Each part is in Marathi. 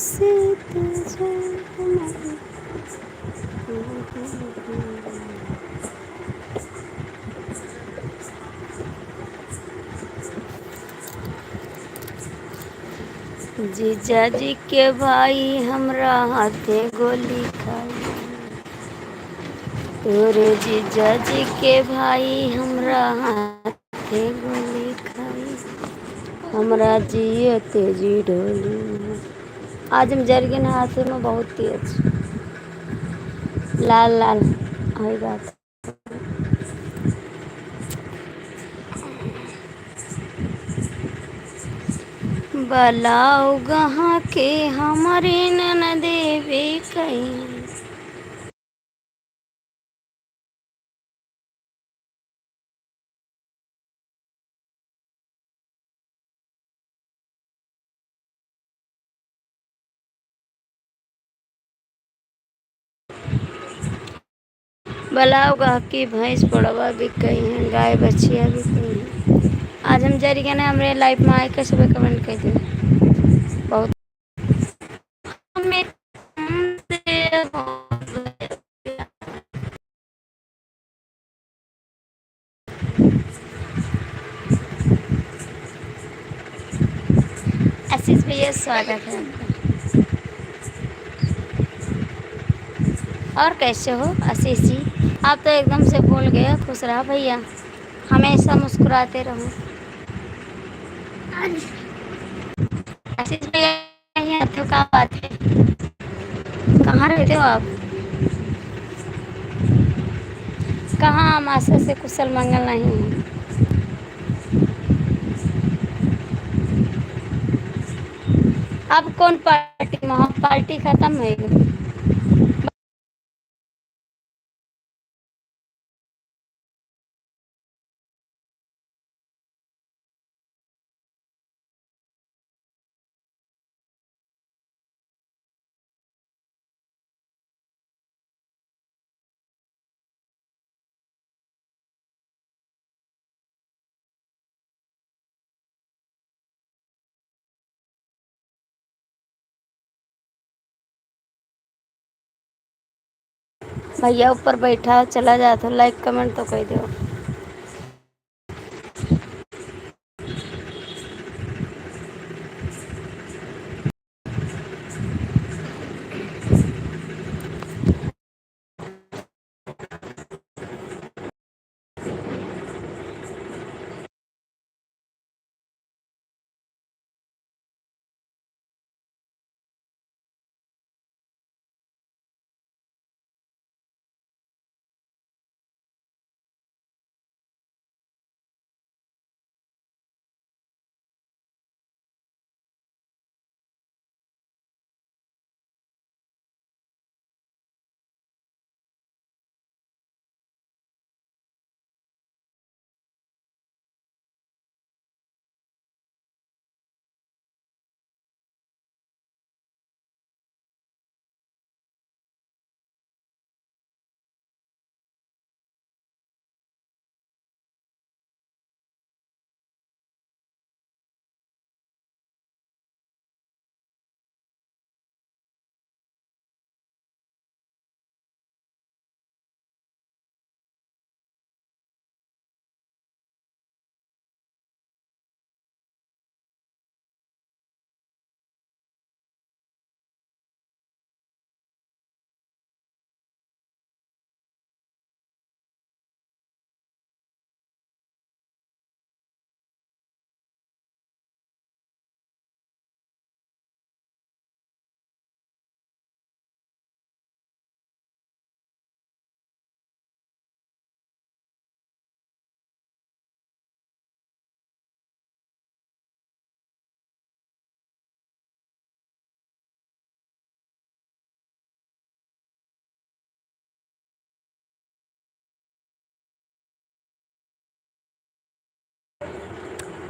से तुझे नहीं। जीजा जी के भाई हमरा हाथे गोली खाई। तोरे जीजा जी के भाई हमरा हाथे गोली खाई। हमरा जिए तेजी ढोली। आज हम जरगिन हाथे में बहुत तेज लाल लाल आई बात। बलाऊ गहाँ के हमारे नन देवे कहीं। बलाऊ गहाँ की भैंस पड़वा भी कहीं हैं, गाय बछिया भी कहीं हैं। आज हम जरी के ना हमरे लाइफ में आए के सुबह कमेंट कर दे बहुत। आशीष भैया स्वागत है आपका। और कैसे हो आशीष जी? आप तो एकदम से भूल गए। खुश रहा भैया, हमेशा मुस्कुराते रहो। आशीष भैया यहाँ तो क्या बात है, कहाँ रहते हो आप? कहाँ आशा से कुशल मंगल नहीं है। अब कौन पार्टी में हो? पार्टी खत्म है। भैया ऊपर बैठा चला जाता, लाइक कमेंट तो कह दो।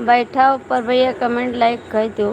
बैठा ऊपर भैया कमेंट लाइक कर दो।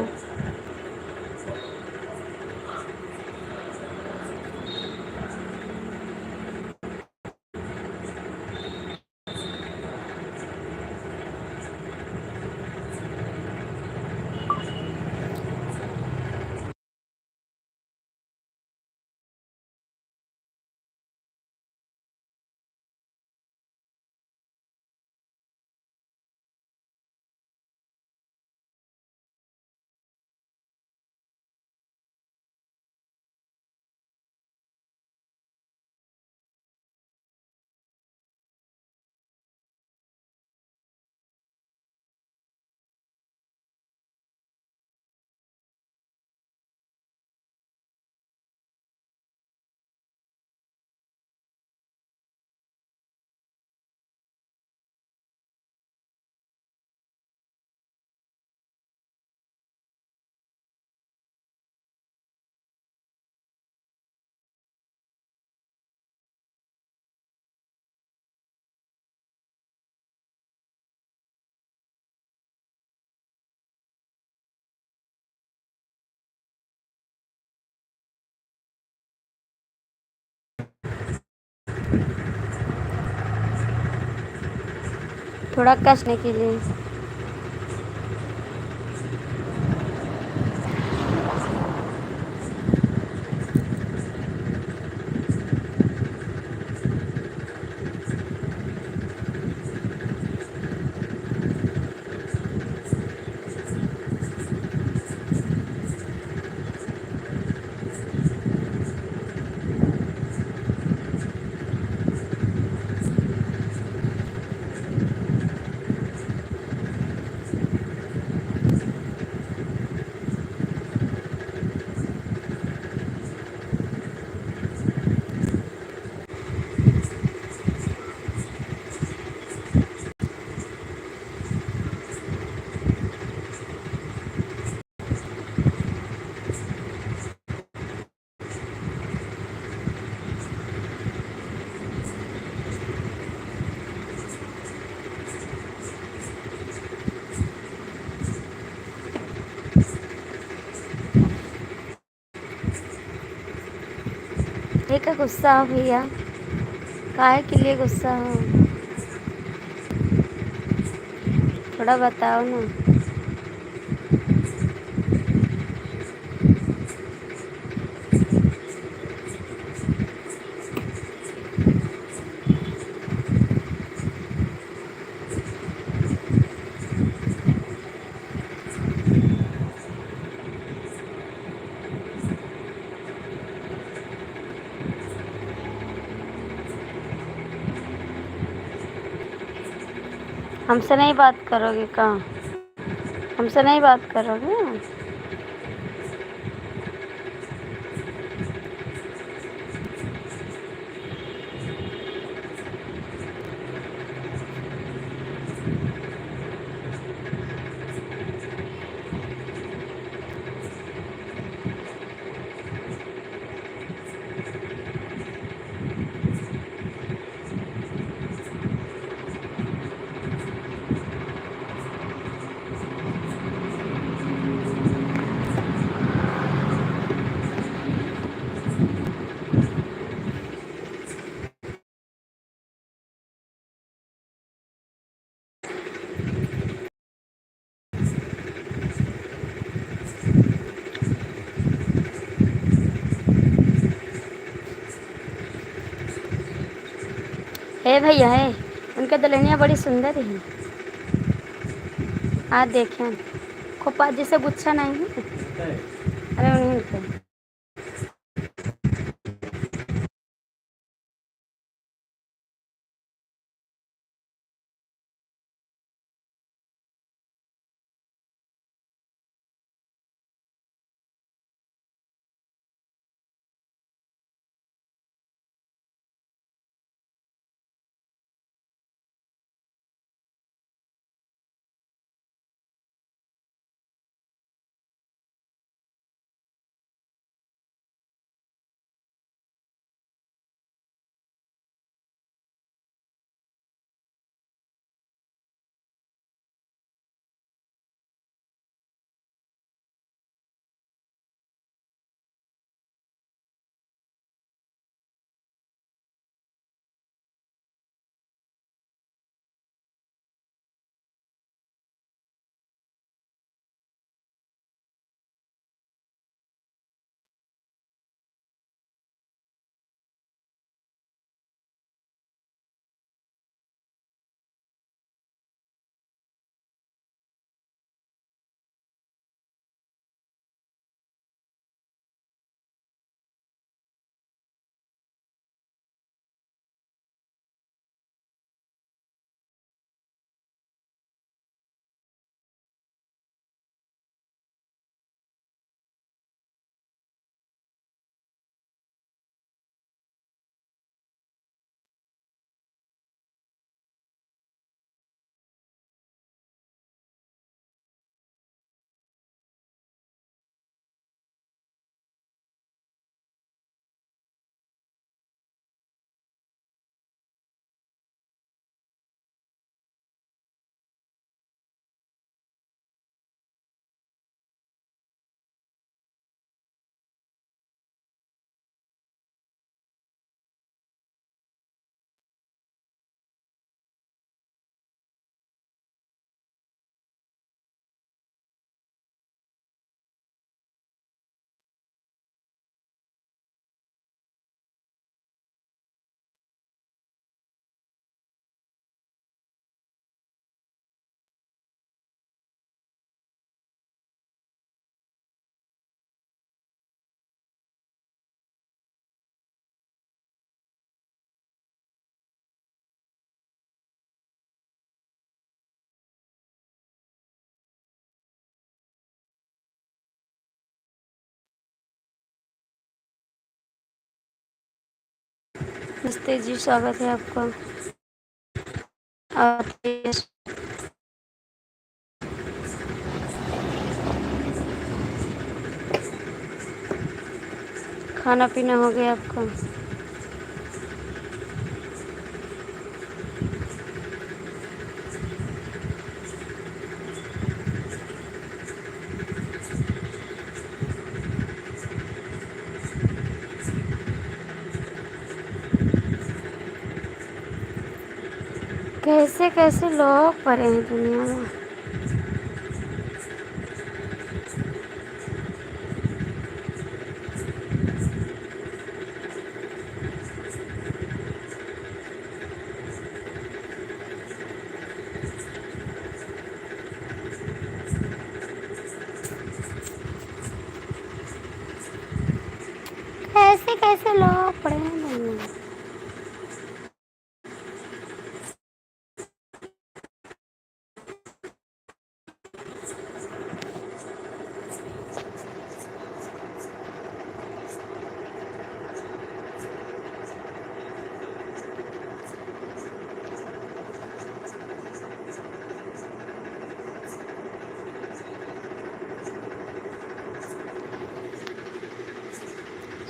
थोड़ा कसने के लिए। ये का गुस्सा हो भैया? काहे के लिए गुस्सा हो? थोड़ा बताओ ना। हमसे नहीं बात करोगे का? हमसे नहीं बात करोगे? हे भैया है, उनका दुल्हनिया बड़ी सुंदर है। आज देखें, खोपा जैसे गुच्छा नहीं है। अरे उन्हीं को नमस्ते जी, स्वागत है आपका। और खाना पीना हो गया आपका? कैसे कैसे लोग पड़े हैं दुनिया में। कैसे कैसे लोग पड़े हैं दुनिया में।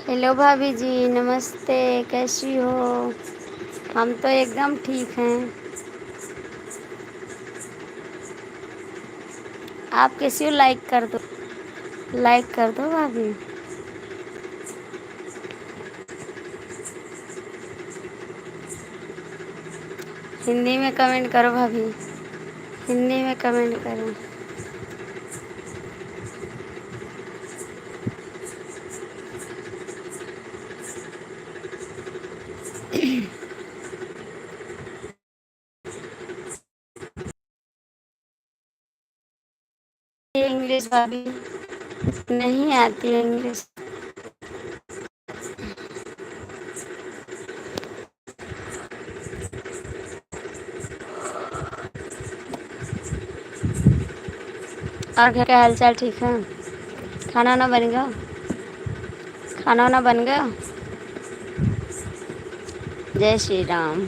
हेलो भाभी जी, नमस्ते। कैसी हो? हम तो एकदम ठीक हैं। आप कैसी हो? लाइक कर दो, लाइक कर दो भाभी। हिंदी में कमेंट करो भाभी, हिंदी में कमेंट करो। इंग्लिश भाभी नहीं आती है इंग्लिश। और घर का हाल चाल ठीक है? खाना वाना बन गया? खाना वाना बन गया? जय श्री राम।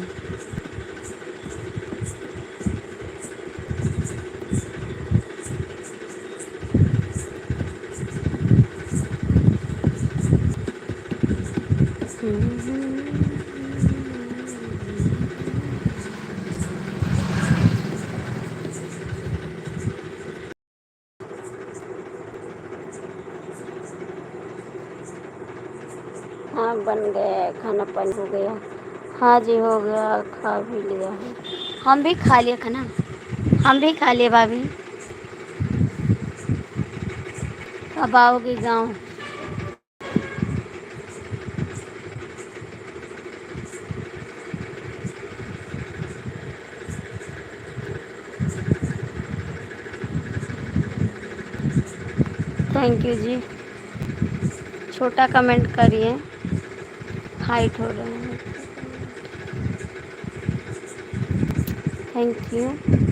हाँ बन गया, खाना पानी हो गया। हाँ जी हो गया, खा भी लिया है। हम भी खा लिए खाना, हम भी खा लिए भाभी। कब आओगे गाँव? थैंक यू जी। छोटा कमेंट करिए, हाइट हो रहे हैं। Thank you.